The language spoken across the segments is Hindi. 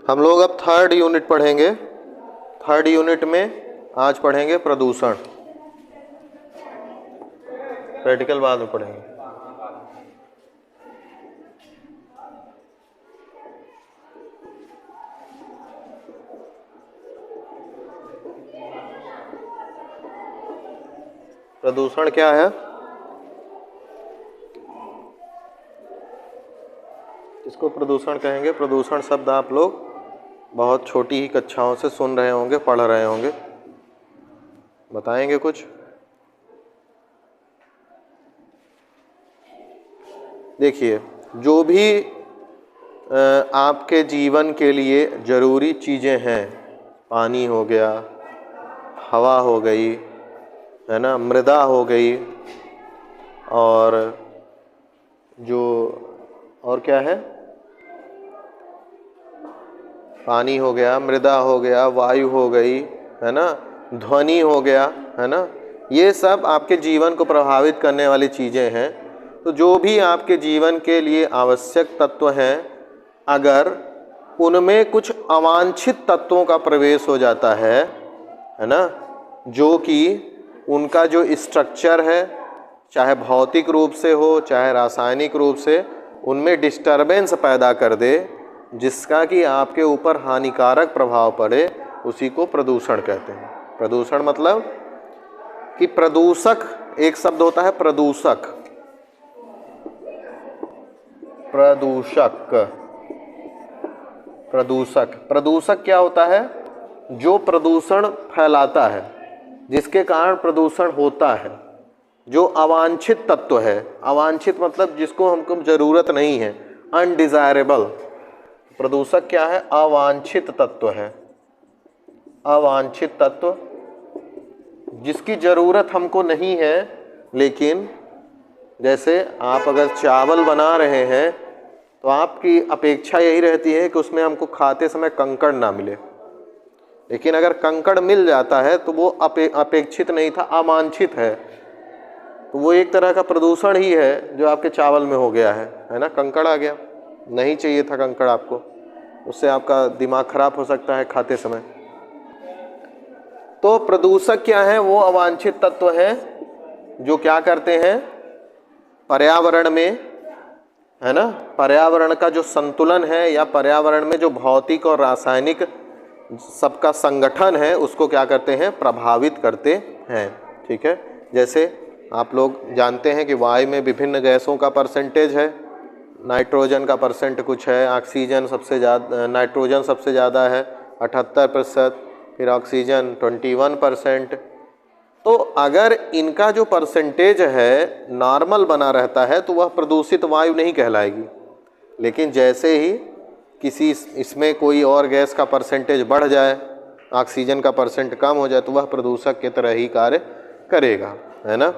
हम लोग अब थर्ड यूनिट पढ़ेंगे। थर्ड यूनिट में आज पढ़ेंगे प्रदूषण। प्रैक्टिकल बाद में पढ़ेंगे। प्रदूषण क्या है? इसको प्रदूषण कहेंगे। प्रदूषण शब्द आप लोग बहुत छोटी ही कक्षाओं से सुन रहे होंगे, पढ़ रहे होंगे। बताएंगे कुछ? देखिए, जो भी आपके जीवन के लिए ज़रूरी चीज़ें हैं, पानी हो गया, हवा हो गई, है ना, मृदा हो गई, और जो और क्या है, पानी हो गया, मृदा हो गया, वायु हो गई, है ना, ध्वनि हो गया, है ना, ये सब आपके जीवन को प्रभावित करने वाली चीज़ें हैं। तो जो भी आपके जीवन के लिए आवश्यक तत्व हैं, अगर उनमें कुछ अवांछित तत्वों का प्रवेश हो जाता है ना, जो कि उनका जो स्ट्रक्चर है, चाहे भौतिक रूप से हो चाहे रासायनिक रूप से, उनमें डिस्टरबेंस पैदा कर दे, जिसका कि आपके ऊपर हानिकारक प्रभाव पड़े, उसी को प्रदूषण कहते हैं। प्रदूषण मतलब कि प्रदूषक एक शब्द होता है, प्रदूषक। प्रदूषक प्रदूषक प्रदूषक क्या होता है? जो प्रदूषण फैलाता है, जिसके कारण प्रदूषण होता है, जो अवांछित तत्व है। अवांछित मतलब जिसको हमको ज़रूरत नहीं है, अनडिजायरेबल। प्रदूषक क्या है? अवांछित तत्व है। अवांछित तत्व जिसकी ज़रूरत हमको नहीं है, लेकिन जैसे आप अगर चावल बना रहे हैं तो आपकी अपेक्षा यही रहती है कि उसमें हमको खाते समय कंकड़ ना मिले, लेकिन अगर कंकड़ मिल जाता है तो वो अपेक्षित नहीं था, अवांछित है। तो वो एक तरह का प्रदूषण ही है जो आपके चावल में हो गया है ना। कंकड़ आ गया, नहीं चाहिए था कंकड़ आपको, उससे आपका दिमाग खराब हो सकता है खाते समय। तो प्रदूषक क्या है? वो अवांछित तत्व हैं जो क्या करते हैं, पर्यावरण में, है ना, पर्यावरण का जो संतुलन है या पर्यावरण में जो भौतिक और रासायनिक सबका संगठन है, उसको क्या करते हैं? प्रभावित करते हैं। ठीक है, जैसे आप लोग जानते हैं कि वायु में विभिन्न गैसों का परसेंटेज है। नाइट्रोजन का परसेंट कुछ है, ऑक्सीजन सबसे ज़्यादा, नाइट्रोजन सबसे ज़्यादा है 78%, फिर ऑक्सीजन 21%। तो अगर इनका जो परसेंटेज है नॉर्मल बना रहता है तो वह प्रदूषित वायु नहीं कहलाएगी। लेकिन जैसे ही किसी इसमें कोई और गैस का परसेंटेज बढ़ जाए, ऑक्सीजन का परसेंट कम हो जाए, तो वह प्रदूषक की तरह ही कार्य करेगा, है ना।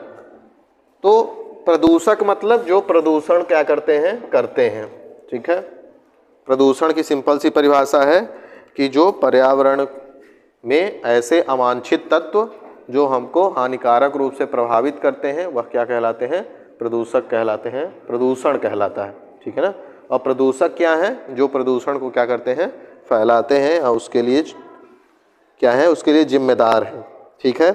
तो प्रदूषक मतलब जो प्रदूषण क्या करते हैं। ठीक है, प्रदूषण की सिंपल सी परिभाषा है कि जो पर्यावरण में ऐसे अवांछित तत्व जो हमको हानिकारक रूप से प्रभावित करते हैं, वह क्या कहलाते हैं? प्रदूषक कहलाते हैं, प्रदूषण कहलाता है। ठीक है ना। और प्रदूषक क्या है? जो प्रदूषण को क्या करते हैं? फैलाते हैं, और उसके लिए क्या है? उसके लिए जिम्मेदार है। ठीक है।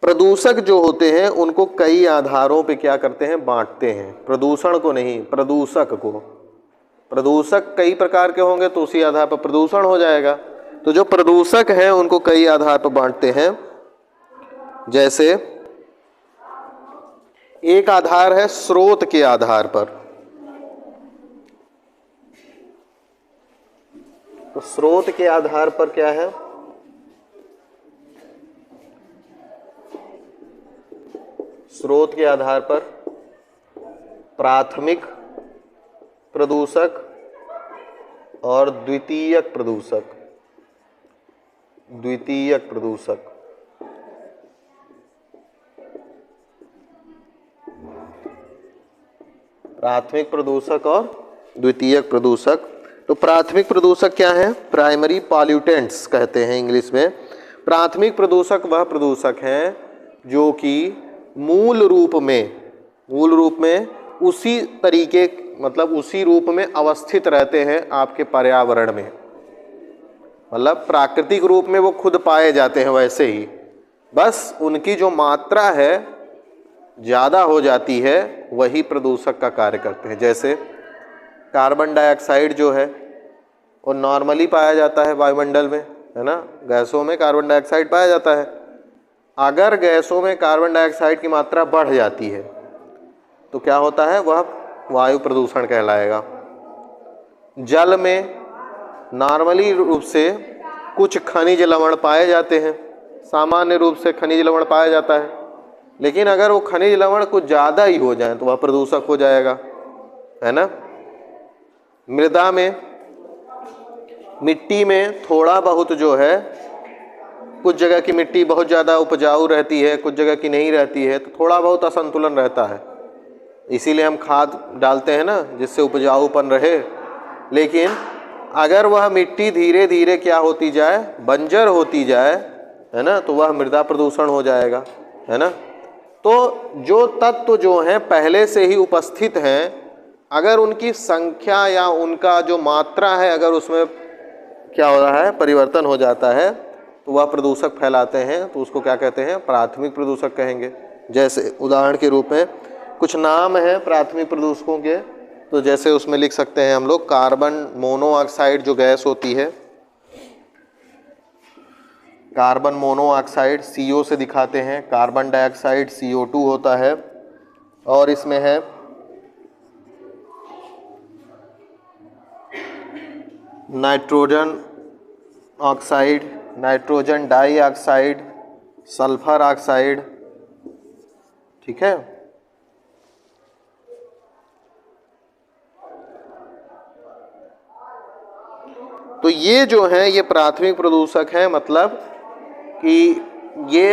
प्रदूषक जो होते हैं उनको कई आधारों पे क्या करते हैं? बांटते हैं। प्रदूषण को नहीं, प्रदूषक को। प्रदूषक कई प्रकार के होंगे तो उसी आधार पर प्रदूषण हो जाएगा। तो जो प्रदूषक हैं उनको कई आधार पर बांटते हैं। जैसे एक आधार है स्रोत के आधार पर। तो स्रोत के आधार पर क्या है? स्रोत के आधार पर प्राथमिक प्रदूषक और द्वितीयक प्रदूषक। द्वितीयक प्रदूषक प्राथमिक प्रदूषक और द्वितीयक प्रदूषक। तो प्राथमिक प्रदूषक क्या है? प्राइमरी पॉल्यूटेंट्स कहते हैं इंग्लिश में। प्राथमिक प्रदूषक वह प्रदूषक हैं जो कि मूल रूप में उसी तरीके मतलब उसी रूप में अवस्थित रहते हैं आपके पर्यावरण में, मतलब प्राकृतिक रूप में वो खुद पाए जाते हैं वैसे ही, बस उनकी जो मात्रा है ज़्यादा हो जाती है, वही प्रदूषक का कार्य करते हैं। जैसे कार्बन डाइऑक्साइड जो है वो नॉर्मली पाया जाता है वायुमंडल में, है ना, गैसों में कार्बन डाइऑक्साइड पाया जाता है। अगर गैसों में कार्बन डाइऑक्साइड की मात्रा बढ़ जाती है तो क्या होता है, वह वायु प्रदूषण कहलाएगा। जल में नॉर्मली रूप से कुछ खनिज लवण पाए जाते हैं, सामान्य रूप से खनिज लवण पाया जाता है, लेकिन अगर वो खनिज लवण कुछ ज़्यादा ही हो जाए तो वह प्रदूषक हो जाएगा, है ना। मृदा में, मिट्टी में थोड़ा बहुत जो है, कुछ जगह की मिट्टी बहुत ज़्यादा उपजाऊ रहती है, कुछ जगह की नहीं रहती है, तो थोड़ा बहुत असंतुलन रहता है, इसीलिए हम खाद डालते हैं ना, जिससे उपजाऊपन रहे। लेकिन अगर वह मिट्टी धीरे धीरे क्या होती जाए, बंजर होती जाए, है ना, तो वह मृदा प्रदूषण हो जाएगा, है ना। तो जो तत्व जो हैं पहले से ही उपस्थित हैं, अगर उनकी संख्या या उनका जो मात्रा है अगर उसमें क्या हो रहा है, परिवर्तन हो जाता है, तो वह प्रदूषक फैलाते हैं, तो उसको क्या कहते हैं, प्राथमिक प्रदूषक कहेंगे। जैसे उदाहरण के रूप में कुछ नाम है प्राथमिक प्रदूषकों के, तो जैसे उसमें लिख सकते हैं हम लोग कार्बन मोनोऑक्साइड जो गैस होती है, कार्बन मोनोऑक्साइड CO से दिखाते हैं, कार्बन डाइऑक्साइड CO2 होता है, और इसमें है nitrogen oxide, nitrogen dioxide, sulphur oxide, ठीक है। तो ये जो है ये प्राथमिक प्रदूषक हैं, मतलब कि ये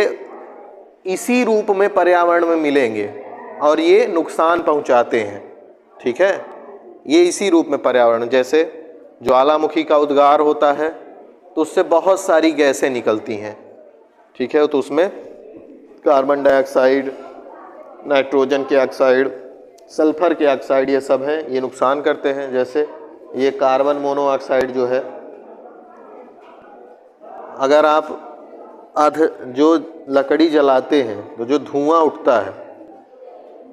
इसी रूप में पर्यावरण में मिलेंगे और ये नुकसान पहुंचाते हैं, ठीक है। ये इसी रूप में पर्यावरण, जैसे ज्वालामुखी का उद्गार होता है तो उससे बहुत सारी गैसें निकलती हैं, ठीक है, तो उसमें कार्बन डाइऑक्साइड, नाइट्रोजन के ऑक्साइड, सल्फर के ऑक्साइड, ये सब हैं, ये नुकसान करते हैं। जैसे ये कार्बन मोनोऑक्साइड जो है, अगर आप जो लकड़ी जलाते हैं तो जो धुआं उठता है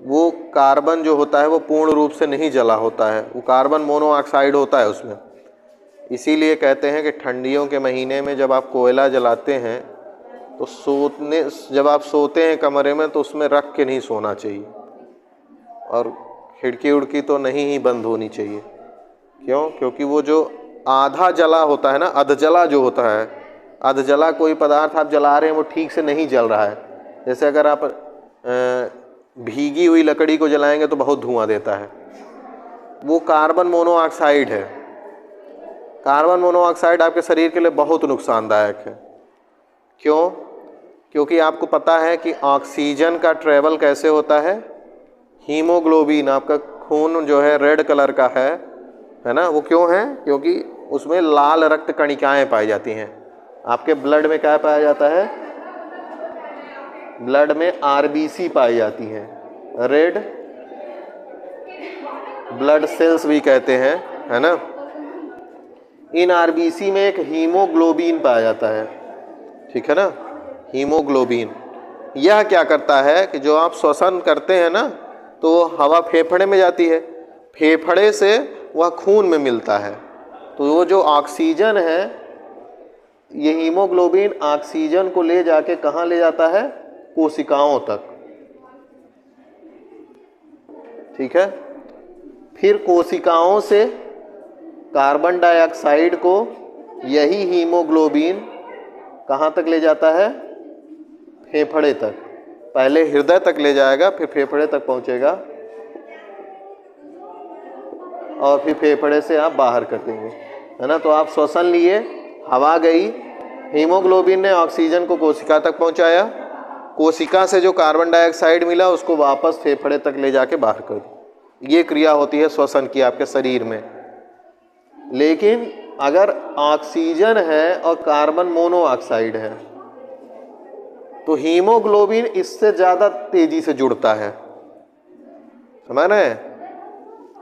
वो कार्बन जो होता है वो पूर्ण रूप से नहीं जला होता है, वो कार्बन मोनोऑक्साइड होता है उसमें। इसीलिए कहते हैं कि ठंडियों के महीने में जब आप कोयला जलाते हैं तो जब आप सोते हैं कमरे में तो उसमें रख के नहीं सोना चाहिए, और खिड़की उड़की तो नहीं ही बंद होनी चाहिए। क्यों? क्योंकि वो जो आधा जला होता है ना, अधजला जो होता है, अधजला कोई पदार्थ आप जला रहे हैं वो ठीक से नहीं जल रहा है। जैसे अगर आप भीगी हुई लकड़ी को जलाएंगे तो बहुत धुआं देता है, वो कार्बन मोनोऑक्साइड है। कार्बन मोनोऑक्साइड आपके शरीर के लिए बहुत नुकसानदायक है। क्यों? क्योंकि आपको पता है कि ऑक्सीजन का ट्रेवल कैसे होता है, हीमोग्लोबिन, आपका खून जो है रेड कलर का है ना, वो क्यों है? क्योंकि उसमें लाल रक्त कणिकाएं पाई जाती हैं। आपके ब्लड में क्या पाया जाता है? ब्लड में RBC पाई जाती हैं, रेड ब्लड सेल्स भी कहते हैं, है ना। इन RBC में एक हीमोग्लोबिन पाया जाता है, ठीक है ना, हीमोग्लोबिन। यह क्या करता है कि जो आप श्वसन करते हैं ना तो वो हवा फेफड़े में जाती है, फेफड़े से वह खून में मिलता है, तो वो जो ऑक्सीजन है, ये हीमोग्लोबिन ऑक्सीजन को ले जाके कहाँ ले जाता है? कोशिकाओं तक, ठीक है। फिर कोशिकाओं से कार्बन डाइऑक्साइड को यही हीमोग्लोबिन कहाँ तक ले जाता है? फेफड़े तक। पहले हृदय तक ले जाएगा, फिर फेफड़े तक पहुंचेगा, और फिर फेफड़े से आप बाहर कर देंगे, है ना। तो आप श्वसन लिए, हवा गई, हीमोग्लोबिन ने ऑक्सीजन को कोशिका तक पहुंचाया, कोशिका से जो कार्बन डाइऑक्साइड मिला उसको वापस फेफड़े तक ले जाके बाहर कर दी। ये क्रिया होती है श्वसन की आपके शरीर में। लेकिन अगर ऑक्सीजन है और कार्बन मोनोऑक्साइड है तो हीमोग्लोबिन इससे ज़्यादा तेजी से जुड़ता है, समझ रहे हैं?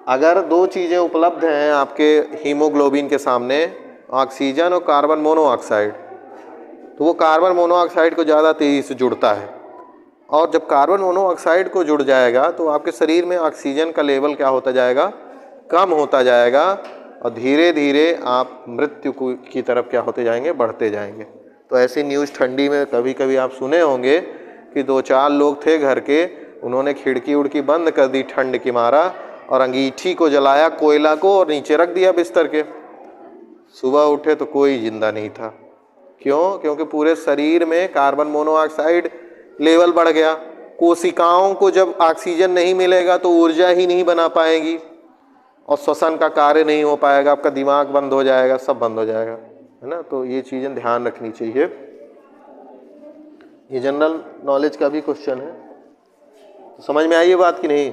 अगर दो चीज़ें उपलब्ध हैं आपके हीमोग्लोबिन के सामने, ऑक्सीजन और कार्बन मोनोऑक्साइड, तो वो कार्बन मोनोऑक्साइड को ज़्यादा तेज़ी से जुड़ता है, और जब कार्बन मोनोऑक्साइड को जुड़ जाएगा तो आपके शरीर में ऑक्सीजन का लेवल क्या होता जाएगा, कम होता जाएगा, और धीरे धीरे आप मृत्यु की तरफ क्या होते जाएंगे, बढ़ते जाएंगे। तो ऐसी न्यूज़ ठंडी में कभी कभी आप सुने होंगे कि 2-4 लोग थे घर के, उन्होंने खिड़की उड़की बंद कर दी ठंड की मारा, और अंगीठी को जलाया, कोयला को, और नीचे रख दिया बिस्तर के। सुबह उठे तो कोई जिंदा नहीं था। क्यों? क्योंकि पूरे शरीर में कार्बन मोनोऑक्साइड लेवल बढ़ गया। कोशिकाओं को जब ऑक्सीजन नहीं मिलेगा तो ऊर्जा ही नहीं बना पाएंगी, और श्वसन का कार्य नहीं हो पाएगा, आपका दिमाग बंद हो जाएगा, सब बंद हो जाएगा, है ना। तो ये चीज़ें ध्यान रखनी चाहिए। ये जनरल नॉलेज का भी क्वेश्चन है, तो समझ में आई ये बात कि नहीं।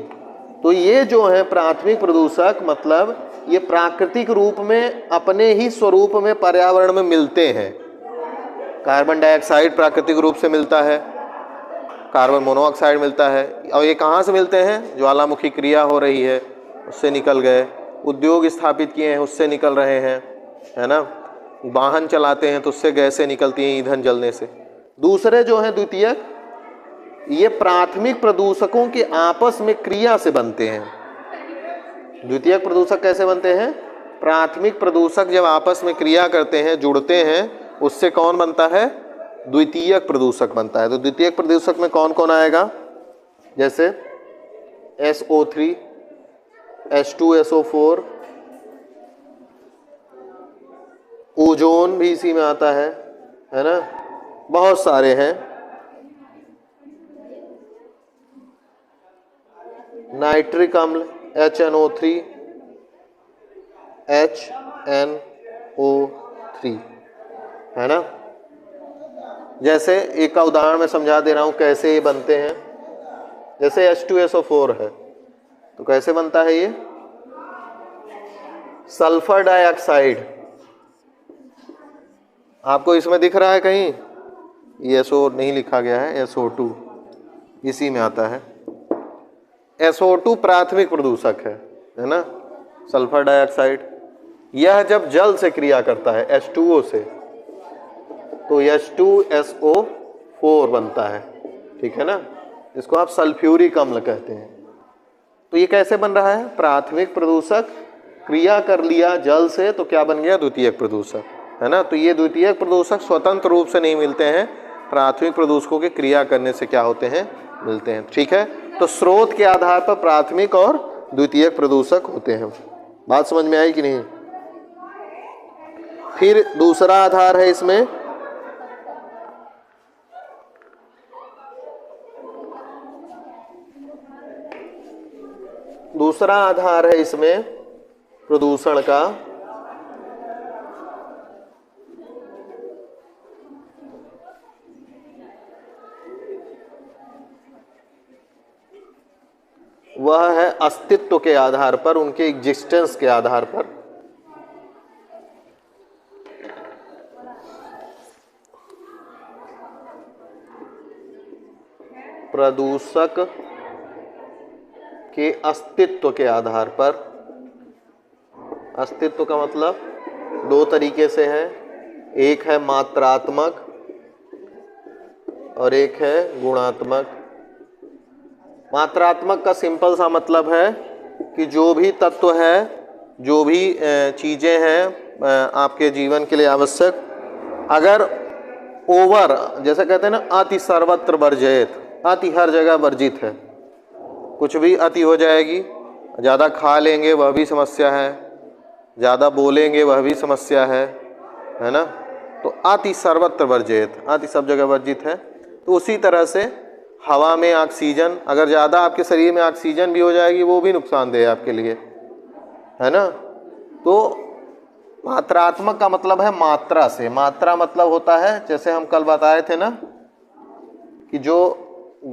तो ये जो है प्राथमिक प्रदूषक, मतलब ये प्राकृतिक रूप में अपने ही स्वरूप में पर्यावरण में मिलते हैं। कार्बन डाइऑक्साइड प्राकृतिक रूप से मिलता है, कार्बन मोनोऑक्साइड मिलता है, और ये कहाँ से मिलते हैं? ज्वालामुखी क्रिया हो रही है उससे निकल गए, उद्योग स्थापित किए हैं उससे निकल रहे हैं, है ना, वाहन चलाते हैं तो उससे गैसें निकलती हैं ईंधन जलने से। दूसरे जो हैं द्वितीयक, ये प्राथमिक प्रदूषकों के आपस में क्रिया से बनते हैं। द्वितीयक प्रदूषक कैसे बनते हैं? प्राथमिक प्रदूषक जब आपस में क्रिया करते हैं, जुड़ते हैं, उससे कौन बनता है? द्वितीयक प्रदूषक बनता है। तो द्वितीयक प्रदूषक में कौन कौन आएगा? जैसे SO3, H2SO4, ओजोन भी इसी में आता है ना, बहुत सारे हैं, नाइट्रिक अम्ल HNO3, HNO3, है ना। जैसे एक का उदाहरण मैं समझा दे रहा हूँ कैसे ये बनते हैं। जैसे H2SO4 है तो कैसे बनता है ये? सल्फर डाइऑक्साइड, आपको इसमें दिख रहा है कहीं? ये SO नहीं लिखा गया है, SO2 इसी में आता है। SO2 प्राथमिक प्रदूषक है ना, सल्फर डाइऑक्साइड। यह जब जल से क्रिया करता है H2O से तो H2SO4 बनता है, ठीक है ना, इसको आप सल्फ्यूरिक अम्ल कहते हैं। तो ये कैसे बन रहा है? प्राथमिक प्रदूषक क्रिया कर लिया जल से तो क्या बन गया? द्वितीयक प्रदूषक, है ना। तो ये द्वितीयक प्रदूषक स्वतंत्र रूप से नहीं मिलते हैं, प्राथमिक प्रदूषकों के क्रिया करने से क्या होते हैं? मिलते हैं, ठीक है। तो स्रोत के आधार पर प्राथमिक और द्वितीयक प्रदूषक होते हैं। बात समझ में आई कि नहीं? फिर दूसरा आधार है इसमें प्रदूषण का वह है अस्तित्व के आधार पर, उनके एग्जिस्टेंस के आधार पर। प्रदूषक के अस्तित्व के आधार पर। अस्तित्व का मतलब दो तरीके से है, एक है मात्रात्मक और एक है गुणात्मक। मात्रात्मक का सिंपल सा मतलब है कि जो भी तत्व है, जो भी चीज़ें हैं आपके जीवन के लिए आवश्यक, अगर ओवर, जैसे कहते हैं ना, अति सर्वत्र वर्जित, अति हर जगह वर्जित है, कुछ भी अति हो जाएगी। ज़्यादा खा लेंगे वह भी समस्या है, ज़्यादा बोलेंगे वह भी समस्या है ना। तो अति सर्वत्र वर्जित, अति सब जगह वर्जित है। तो उसी तरह से हवा में ऑक्सीजन, अगर ज़्यादा आपके शरीर में ऑक्सीजन भी हो जाएगी वो भी नुकसानदेह है आपके लिए, है ना। तो मात्रात्मक का मतलब है मात्रा से। मात्रा मतलब होता है, जैसे हम कल बताए थे ना, कि जो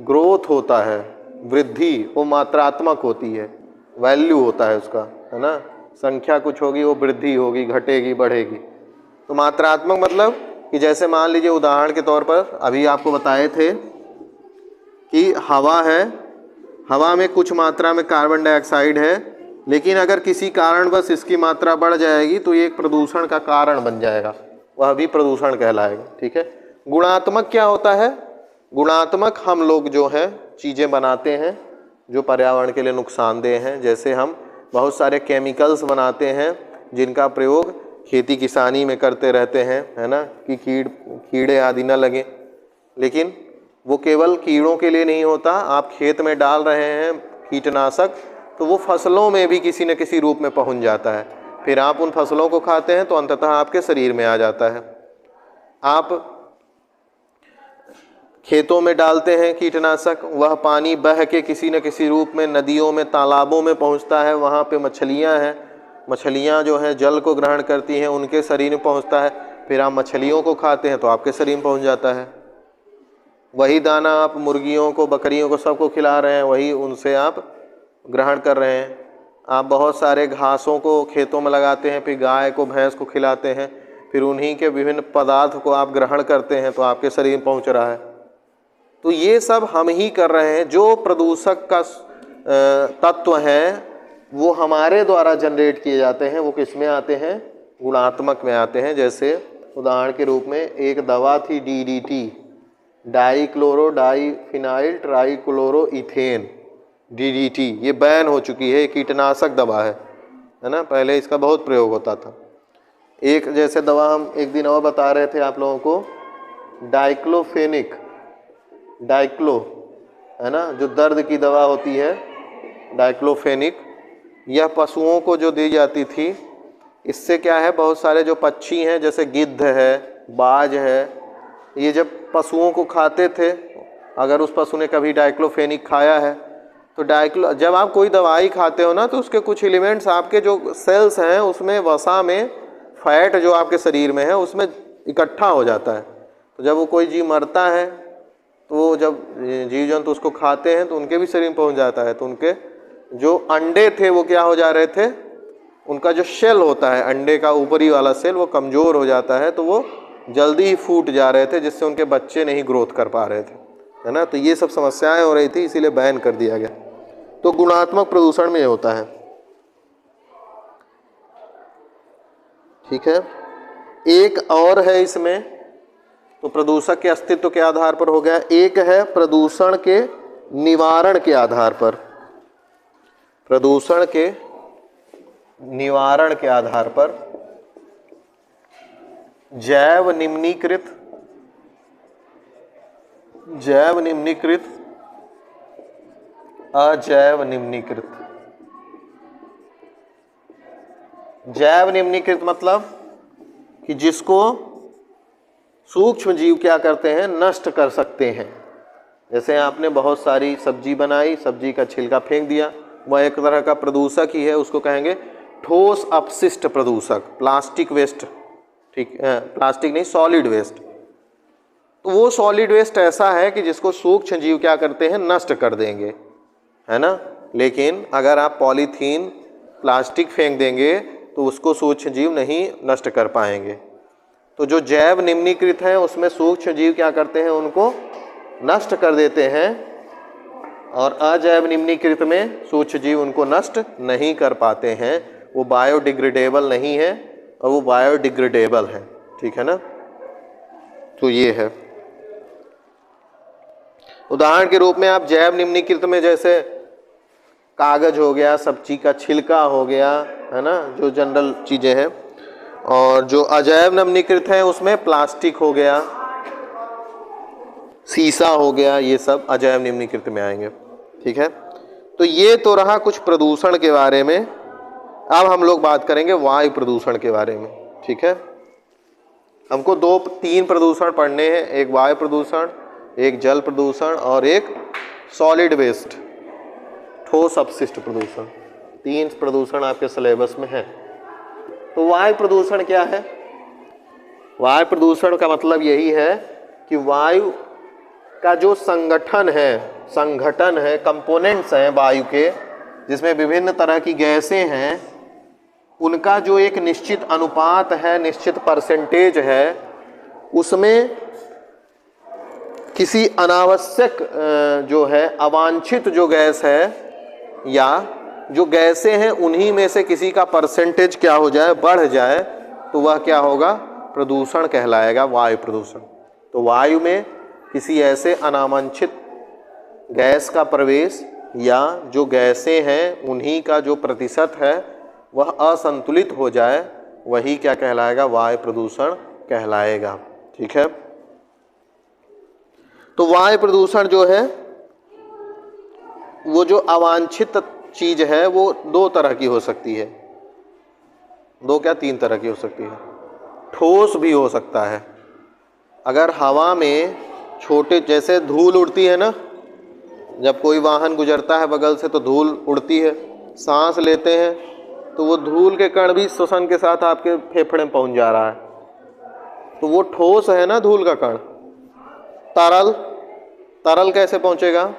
ग्रोथ होता है, वृद्धि, वो मात्रात्मक होती है, वैल्यू होता है उसका, है ना। संख्या कुछ होगी, वो वृद्धि होगी, घटेगी, बढ़ेगी। तो मात्रात्मक मतलब कि जैसे मान लीजिए उदाहरण के तौर पर अभी आपको बताए थे कि हवा है, हवा में कुछ मात्रा में कार्बन डाइऑक्साइड है, लेकिन अगर किसी कारणवश इसकी मात्रा बढ़ जाएगी तो ये एक प्रदूषण का कारण बन जाएगा, वह भी प्रदूषण कहलाएगा। ठीक है। गुणात्मक क्या होता है? गुणात्मक हम लोग जो है चीज़ें बनाते हैं जो पर्यावरण के लिए नुकसानदेह हैं, जैसे हम बहुत सारे केमिकल्स बनाते हैं जिनका प्रयोग खेती किसानी में करते रहते हैं, है ना, कि कीड़े आदि न लगें। लेकिन वो केवल कीड़ों के लिए नहीं होता, आप खेत में डाल रहे हैं कीटनाशक तो वो फसलों में भी किसी न किसी रूप में पहुंच जाता है, फिर आप उन फसलों को खाते हैं तो अंततः आपके शरीर में आ जाता है। आप खेतों में डालते हैं कीटनाशक, वह पानी बह के किसी न किसी रूप में नदियों में तालाबों में पहुंचता है, वहाँ पे मछलियाँ हैं, मछलियाँ जो हैं जल को ग्रहण करती हैं, उनके शरीर में पहुंचता है, फिर आप मछलियों को खाते हैं तो आपके शरीर में पहुंच जाता है। वही दाना आप मुर्गियों को, बकरियों को, सबको खिला रहे हैं, वही उनसे आप ग्रहण कर रहे हैं। आप बहुत सारे घासों को खेतों में लगाते हैं, फिर गाय को, भैंस को खिलाते हैं, फिर उन्हीं के विभिन्न पदार्थ को आप ग्रहण करते हैं तो आपके शरीर में पहुंच रहा है। तो ये सब हम ही कर रहे हैं। जो प्रदूषक का तत्व है वो हमारे द्वारा जनरेट किए जाते हैं, वो किस में आते हैं? गुणात्मक में आते हैं। जैसे उदाहरण के रूप में एक दवा थी DDT, डाईक्लोरो डाईफिनाइल ट्राईक्लोरोइथेन, DDT, ये बैन हो चुकी है, कीटनाशक दवा है ना, पहले इसका बहुत प्रयोग होता था। एक जैसे दवा हम एक दिन और बता रहे थे आप लोगों को, डाइक्लोफेनिक, डाइक्लो है ना, जो दर्द की दवा होती है डाइक्लोफेनिक, यह पशुओं को जो दी जाती थी, इससे क्या है, बहुत सारे जो पक्षी हैं जैसे गिद्ध है, बाज है, ये जब पशुओं को खाते थे, अगर उस पशु ने कभी डाइक्लोफेनिक खाया है तो जब आप कोई दवाई खाते हो ना तो उसके कुछ एलिमेंट्स आपके जो सेल्स हैं उसमें, वसा में, फैट जो आपके शरीर में है उसमें इकट्ठा हो जाता है। तो जब वो कोई जीव मरता है तो वो जब जीव जंतु उसको खाते हैं तो उनके भी शरीर में पहुंच जाता है, तो उनके जो अंडे थे वो क्या हो जा रहे थे, उनका जो शेल होता है अंडे का ऊपरी वाला सेल वो कमज़ोर हो जाता है, तो वो जल्दी ही फूट जा रहे थे, जिससे उनके बच्चे नहीं ग्रोथ कर पा रहे थे, है ना। तो ये सब समस्याएं हो रही थी, इसीलिए बैन कर दिया गया। तो गुणात्मक प्रदूषण में ये होता है। ठीक है। एक और है इसमें, तो प्रदूषक के अस्तित्व के आधार पर हो गया, एक है प्रदूषण के निवारण के आधार पर। प्रदूषण के निवारण के आधार पर जैव निम्नीकृत, जैव निम्नीकृत, अजैव निम्नीकृत। जैव निम्नीकृत मतलब कि जिसको सूक्ष्म जीव क्या करते हैं, नष्ट कर सकते हैं। जैसे आपने बहुत सारी सब्जी बनाई, सब्जी का छिलका फेंक दिया, वह एक तरह का प्रदूषक ही है, उसको कहेंगे ठोस अपशिष्ट प्रदूषक, प्लास्टिक वेस्ट। ठीक है, प्लास्टिक नहीं, सॉलिड वेस्ट। तो वो सॉलिड वेस्ट ऐसा है कि जिसको सूक्ष्म जीव क्या करते हैं, नष्ट कर देंगे, है ना। लेकिन अगर आप पॉलीथीन, प्लास्टिक फेंक देंगे तो उसको सूक्ष्म जीव नहीं नष्ट कर पाएंगे। तो जो जैव निम्नीकृत है उसमें सूक्ष्म जीव क्या करते हैं, उनको नष्ट कर देते हैं, और अजैव निम्नीकृत में सूक्ष्म जीव उनको नष्ट नहीं कर पाते हैं, वो बायोडिग्रेडेबल नहीं है और वो बायोडिग्रेडेबल है। ठीक है ना। तो ये है उदाहरण के रूप में। आप जैव निम्नीकृत में जैसे कागज हो गया, सब्जी का छिलका हो गया, है ना, जो जनरल चीज़ें हैं, और जो अजैव निम्नीकृत है उसमें प्लास्टिक हो गया, शीशा हो गया, ये सब अजैव निम्नीकृत में आएंगे। ठीक है। तो ये तो रहा कुछ प्रदूषण के बारे में। अब हम लोग बात करेंगे वायु प्रदूषण के बारे में। ठीक है। हमको 2-3 प्रदूषण पढ़ने हैं, एक वायु प्रदूषण, एक जल प्रदूषण और एक सॉलिड वेस्ट, ठोस अपशिष्ट प्रदूषण। 3 प्रदूषण आपके सिलेबस में है। तो वायु प्रदूषण क्या है? वायु प्रदूषण का मतलब यही है कि वायु का जो संगठन है, कंपोनेंट्स हैं वायु के, जिसमें विभिन्न तरह की गैसें हैं, उनका जो एक निश्चित अनुपात है, निश्चित परसेंटेज है, उसमें किसी अनावश्यक जो है, अवांछित जो गैस है या जो गैसें हैं उन्हीं में से किसी का परसेंटेज क्या हो जाए, बढ़ जाए, तो वह क्या होगा, प्रदूषण कहलाएगा, वायु प्रदूषण। तो वायु में किसी ऐसे अनावांछित गैस का प्रवेश या जो गैसें हैं उन्हीं का जो प्रतिशत है वह असंतुलित हो जाए, वही क्या कहलाएगा, वायु प्रदूषण कहलाएगा। ठीक है। तो वायु प्रदूषण जो है वो जो अवांछित चीज है वो दो तरह की हो सकती है, दो क्या तीन तरह की हो सकती है। ठोस भी हो सकता है, अगर हवा में छोटे जैसे धूल उड़ती है ना, जब कोई वाहन गुजरता है बगल से तो धूल उड़ती है, सांस लेते हैं तो वो धूल के कण भी श्वसन के साथ आपके फेफड़े में पहुंच जा रहा है, तो वो ठोस है ना धूल का कण। तरल, तरल कैसे पहुंचेगा,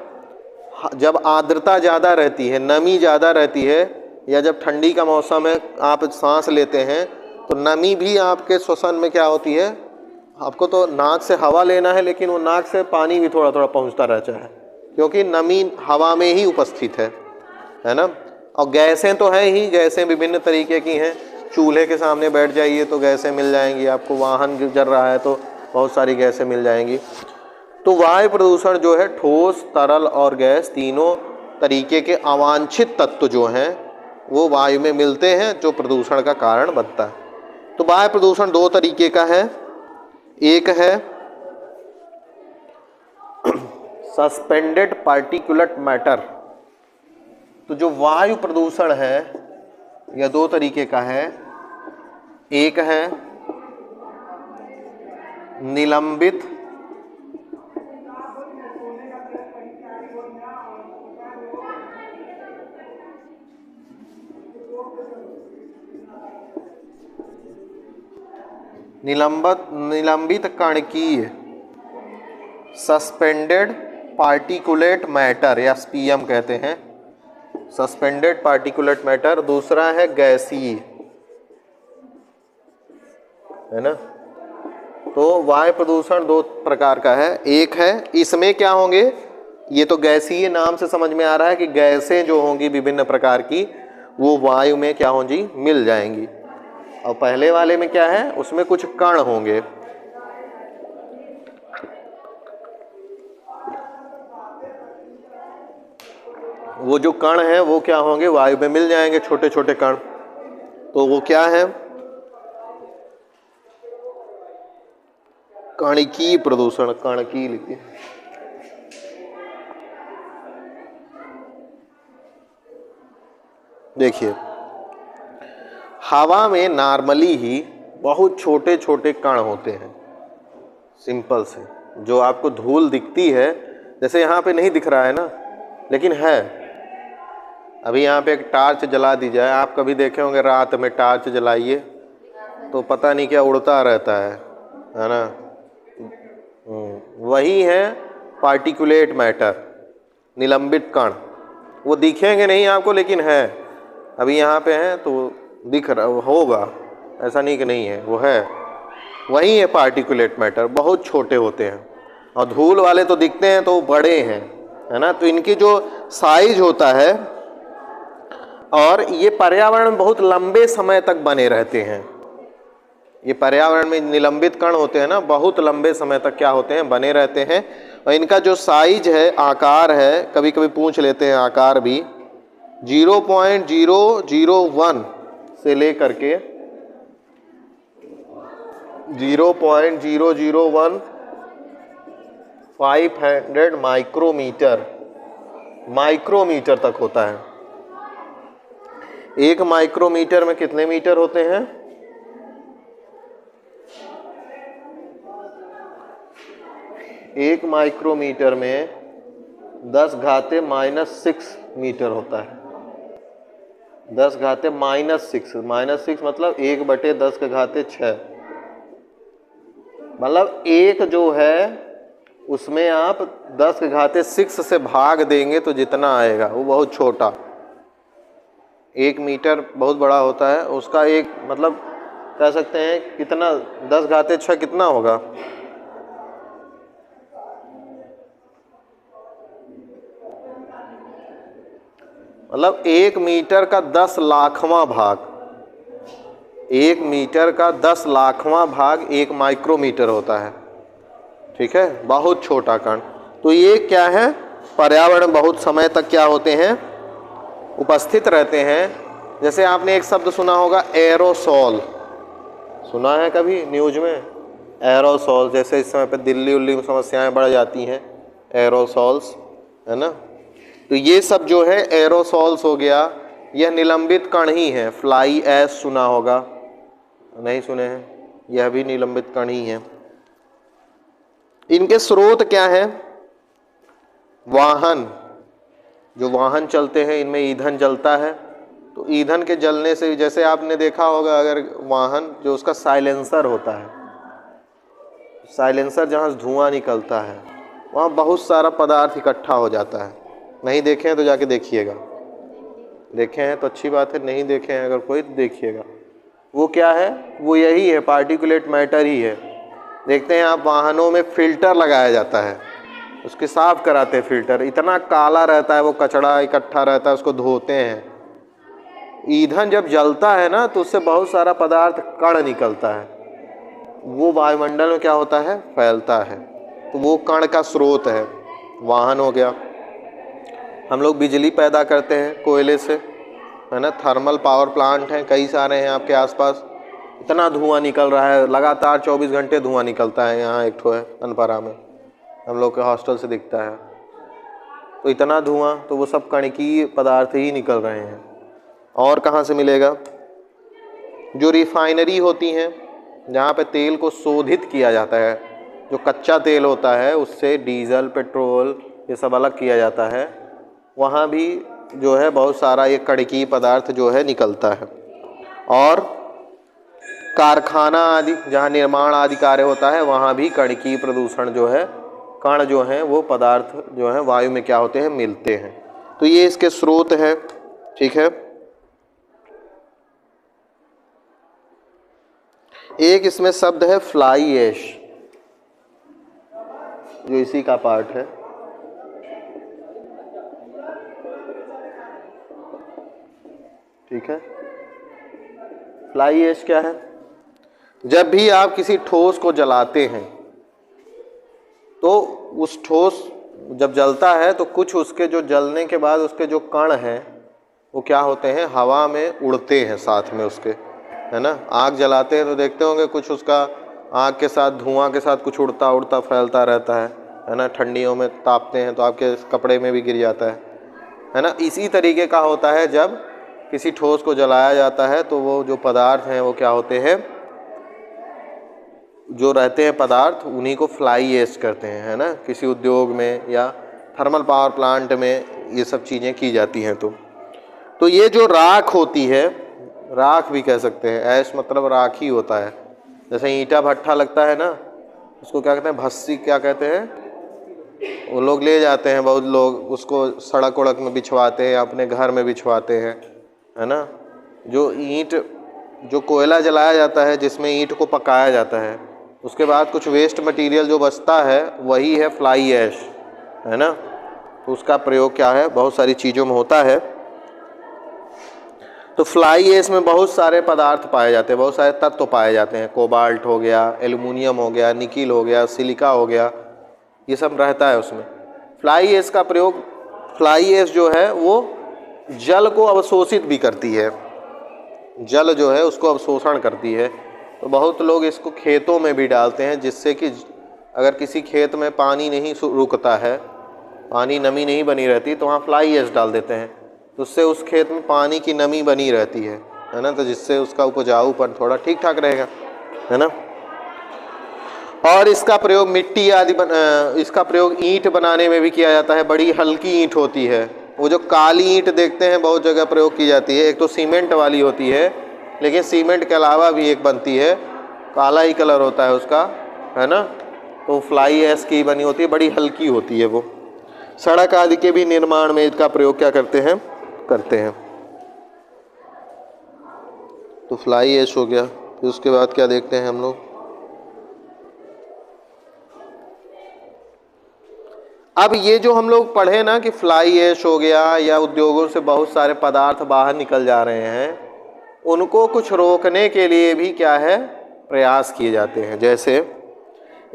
जब आर्द्रता ज़्यादा रहती है, नमी ज़्यादा रहती है, या जब ठंडी का मौसम है आप सांस लेते हैं तो नमी भी आपके श्वसन में क्या होती है, आपको तो नाक से हवा लेना है लेकिन वो नाक से पानी भी थोड़ा थोड़ा पहुंचता रहता है, क्योंकि नमी हवा में ही उपस्थित है ना। और गैसें तो हैं ही, गैसें विभिन्न तरीके की हैं, चूल्हे के सामने बैठ जाइए तो गैसें मिल जाएंगी आपको, वाहन गुजर रहा है तो बहुत सारी गैसें मिल जाएंगी। तो वायु प्रदूषण जो है ठोस, तरल और गैस तीनों तरीके के अवांछित तत्व जो हैं वो वायु में मिलते हैं, जो प्रदूषण का कारण बनता है। तो वायु प्रदूषण दो तरीके का है, एक है सस्पेंडेड पार्टिकुलेट मैटर। तो जो वायु प्रदूषण है यह दो तरीके का है, एक है निलंबित निलंबित कणकीय सस्पेंडेड पार्टिकुलेट मैटर या स्पीएम कहते हैं, सस्पेंडेड पार्टिकुलेट मैटर। दूसरा है गैसीय, है ना। तो वायु प्रदूषण दो प्रकार का है, एक है इसमें क्या होंगे, ये तो गैसीय नाम से समझ में आ रहा है कि गैसें जो होंगी विभिन्न प्रकार की वो वायु में क्या होंगी, मिल जाएंगी। और पहले वाले में क्या है, उसमें कुछ कण होंगे। वो जो कण है वो क्या होंगे, वायु में मिल जाएंगे, छोटे छोटे कण। तो वो क्या है, कणकीय प्रदूषण, कणकीय लिखिए। देखिए हवा में नॉर्मली ही बहुत छोटे छोटे कण होते हैं, सिंपल से, जो आपको धूल दिखती है, जैसे यहाँ पे नहीं दिख रहा है ना, लेकिन है। अभी यहाँ पे एक टार्च जला दी जाए, आप कभी देखे होंगे रात में टार्च जलाइए तो पता नहीं क्या उड़ता रहता है ना। वही है पार्टिकुलेट मैटर, निलंबित कण। वो दिखेंगे नहीं आपको लेकिन है, अभी यहाँ पे है तो दिख रहा होगा, ऐसा नहीं कि नहीं है, वो है, वही है पार्टिकुलेट मैटर, बहुत छोटे होते हैं। और धूल वाले तो दिखते हैं तो बड़े हैं, है ना। तो इनकी जो साइज होता है, और ये पर्यावरण में बहुत लंबे समय तक बने रहते हैं। ये पर्यावरण में निलंबित कण होते हैं ना, बहुत लंबे समय तक क्या होते हैं, बने रहते हैं। और इनका जो साइज है, आकार है, कभी कभी पूछ लेते हैं आकार भी, 0.001 से लेकर के 0.001 500 माइक्रोमीटर तक होता है। एक माइक्रोमीटर में कितने मीटर होते हैं, एक माइक्रोमीटर में 10⁻⁻6 मीटर होता है। 10⁻⁻6, -6 मतलब 1/10⁻6, मतलब एक जो है उसमें आप 10⁻6 से भाग देंगे तो जितना आएगा वो बहुत छोटा। 1 मीटर बहुत बड़ा होता है, उसका एक मतलब कह सकते हैं कितना, 10⁻6 कितना होगा, मतलब 1 मीटर का 10 लाखवां भाग, 1 मीटर का 10 लाखवां भाग 1 माइक्रोमीटर होता है। ठीक है, बहुत छोटा कण। तो ये क्या है, पर्यावरण बहुत समय तक क्या होते हैं, उपस्थित रहते हैं। जैसे आपने एक शब्द सुना होगा एरोसोल, सुना है कभी न्यूज में? एरोसोल, जैसे इस समय पे दिल्ली उल्ली में समस्याएं बढ़ जाती हैं, एरोसोल्स, है ना। तो ये सब जो है एरोसोल्स हो गया, यह निलंबित कण ही है। फ्लाई ऐश सुना होगा, नहीं सुने हैं? यह भी निलंबित कण ही है। इनके स्रोत क्या है? वाहन, जो वाहन चलते हैं इनमें ईंधन जलता है, तो ईंधन के जलने से, जैसे आपने देखा होगा अगर वाहन जो उसका साइलेंसर होता है, साइलेंसर जहाँ से धुआं निकलता है वहाँ बहुत सारा पदार्थ इकट्ठा हो जाता है। नहीं देखे हैं तो जाके देखिएगा, देखे हैं तो अच्छी बात है, नहीं देखे हैं अगर कोई तो देखिएगा। वो क्या है? वो यही है, पार्टिकुलेट मैटर ही है। देखते हैं आप वाहनों में फिल्टर लगाया जाता है, उसके साफ कराते हैं फिल्टर, इतना काला रहता है वो, कचरा इकट्ठा रहता है, उसको धोते हैं। ईंधन जब जलता है ना तो उससे बहुत सारा पदार्थ कण निकलता है, वो वायुमंडल में क्या होता है, फैलता है। तो वो कण का स्रोत है, वाहन हो गया। हम लोग बिजली पैदा करते हैं कोयले से, है ना, थर्मल पावर प्लांट हैं कई सारे हैं आपके आसपास, इतना धुआं निकल रहा है, लगातार 24 घंटे धुआं निकलता है। यहाँ एक ठो है अनपरा में, हम लोग के हॉस्टल से दिखता है, तो इतना धुआं, तो वो सब कणकीय पदार्थ ही निकल रहे हैं। और कहाँ से मिलेगा? जो रिफाइनरी होती हैं, जहाँ पे तेल को शोधित किया जाता है, जो कच्चा तेल होता है उससे डीजल पेट्रोल ये सब अलग किया जाता है, वहाँ भी जो है बहुत सारा ये कणकीय पदार्थ जो है निकलता है। और कारखाना आदि, जहाँ निर्माण आदि कार्य होता है, वहाँ भी कणकीय प्रदूषण जो है, कण जो हैं वो पदार्थ जो है वायु में क्या होते हैं, मिलते हैं। तो ये इसके स्रोत हैं। ठीक है, एक इसमें शब्द है फ्लाई ऐश, जो इसी का पार्ट है। ठीक है, फ्लाई ऐश क्या है? जब भी आप किसी ठोस को जलाते हैं तो उस ठोस जब जलता है तो कुछ उसके जो जलने के बाद उसके जो कण हैं वो क्या होते हैं, हवा में उड़ते हैं साथ में उसके, है ना। आग जलाते हैं तो देखते होंगे कुछ उसका आग के साथ, धुआं के साथ कुछ उड़ता उड़ता फैलता रहता है ना। ठंडियों में तापते हैं तो आपके कपड़े में भी गिर जाता है ना। इसी तरीके का होता है, जब किसी ठोस को जलाया जाता है तो वो जो पदार्थ हैं वो क्या होते हैं, जो रहते हैं पदार्थ, उन्हीं को फ्लाई ऐश करते हैं, है ना। किसी उद्योग में या थर्मल पावर प्लांट में ये सब चीज़ें की जाती हैं। तो ये जो राख होती है, राख भी कह सकते हैं, ऐश मतलब राख ही होता है। जैसे ईंटा भट्ठा लगता है ना, उसको क्या कहते हैं, भस्सी क्या कहते हैं, वो लोग ले जाते हैं, बहुत लोग उसको सड़क उड़क में बिछवाते हैं, अपने घर में बिछवाते हैं, है ना। जो ईंट, जो कोयला जलाया जाता है जिसमें ईंट को पकाया जाता है, उसके बाद कुछ वेस्ट मटेरियल जो बचता है वही है फ्लाई ऐश, है ना। तो उसका प्रयोग क्या है, बहुत सारी चीज़ों में होता है। तो फ्लाई ऐश में बहुत सारे पदार्थ पाए जाते हैं, बहुत सारे तत्व पाए जाते हैं। कोबाल्ट हो गया, एल्युमिनियम हो गया, निकिल हो गया, सिलिका हो गया, ये सब रहता है उसमें। फ्लाई ऐश का प्रयोग, फ्लाई ऐश जो है वो जल को अवशोषित भी करती है, जल जो है उसको अवशोषण करती है। तो बहुत लोग इसको खेतों में भी डालते हैं, जिससे कि अगर किसी खेत में पानी नहीं रुकता है, पानी नमी नहीं बनी रहती, तो वहाँ फ्लाई ऐश डाल देते हैं, तो उससे उस खेत में पानी की नमी बनी रहती है ना। तो जिससे उसका उपजाऊपन थोड़ा ठीक ठाक रहेगा, है ना। और इसका प्रयोग मिट्टी आदि इसका प्रयोग ईंट बनाने में भी किया जाता है। बड़ी हल्की ईंट होती है, वो जो काली ईंट देखते हैं बहुत जगह प्रयोग की जाती है। एक तो सीमेंट वाली होती है, लेकिन सीमेंट के अलावा भी एक बनती है, काला ही कलर होता है उसका, है ना। तो फ्लाई ऐश की बनी होती है, बड़ी हल्की होती है वो। सड़क आदि के भी निर्माण में इसका प्रयोग क्या करते हैं, करते हैं। तो फ्लाई ऐश हो गया। फिर उसके बाद क्या देखते हैं हम लोग, अब ये जो हम लोग पढ़े ना कि फ्लाई ऐश हो गया या उद्योगों से बहुत सारे पदार्थ बाहर निकल जा रहे हैं, उनको कुछ रोकने के लिए भी क्या है, प्रयास किए जाते हैं। जैसे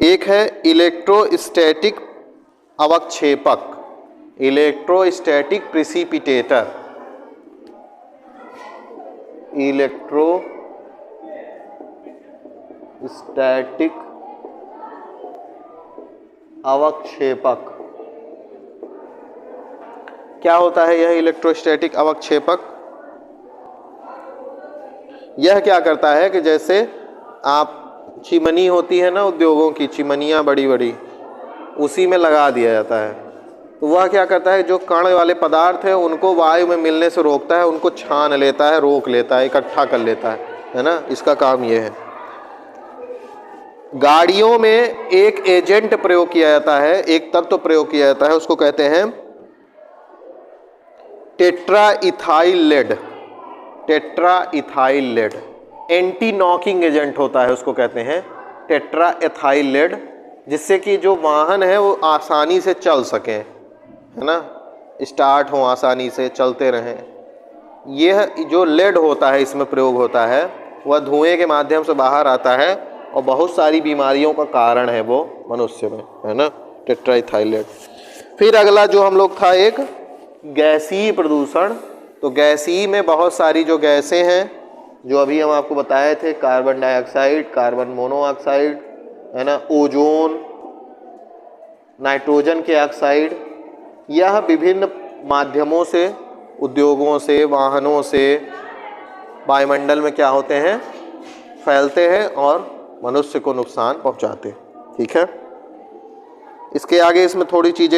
एक है इलेक्ट्रोस्टैटिक अवक्षेपक, इलेक्ट्रोस्टैटिक प्रिसिपिटेटर, इलेक्ट्रोस्टैटिक अवक्षेपक। क्या होता है यह इलेक्ट्रोस्टैटिक अवक्षेपक? यह क्या करता है कि जैसे आप चिमनी होती है ना उद्योगों की, चिमनियाँ बड़ी बड़ी, उसी में लगा दिया जाता है, तो वह क्या करता है, जो कण वाले पदार्थ है उनको वायु में मिलने से रोकता है, उनको छान लेता है, रोक लेता है, इकट्ठा कर लेता है ना, इसका काम यह है। गाड़ियों में एक एजेंट प्रयोग किया जाता है, एक तत्व प्रयोग किया जाता है, उसको कहते हैं tetraethyl lead, tetraethyl lead, anti knocking agent होता है, उसको कहते हैं टेट्राइथाइल लेड, जिससे कि जो वाहन है वो आसानी से चल सके, है ना, स्टार्ट हो आसानी से, चलते रहें। यह जो लेड होता है इसमें प्रयोग होता है, वह धुएं के माध्यम से बाहर आता है और बहुत सारी बीमारियों का कारण है वो मनुष्य में, है ना, टेट्राइथाइल लेड। फिर अगला जो हम लोग था एक गैसीय प्रदूषण। तो गैसीय में बहुत सारी जो गैसें हैं, जो अभी हम आपको बताए थे, कार्बन डाइऑक्साइड, कार्बन मोनोऑक्साइड, है ना, ओजोन, नाइट्रोजन के ऑक्साइड, यह विभिन्न माध्यमों से, उद्योगों से, वाहनों से वायुमंडल में क्या होते हैं, फैलते हैं और मनुष्य को नुकसान पहुंचाते हैं। ठीक है, इसके आगे इसमें थोड़ी चीज़ें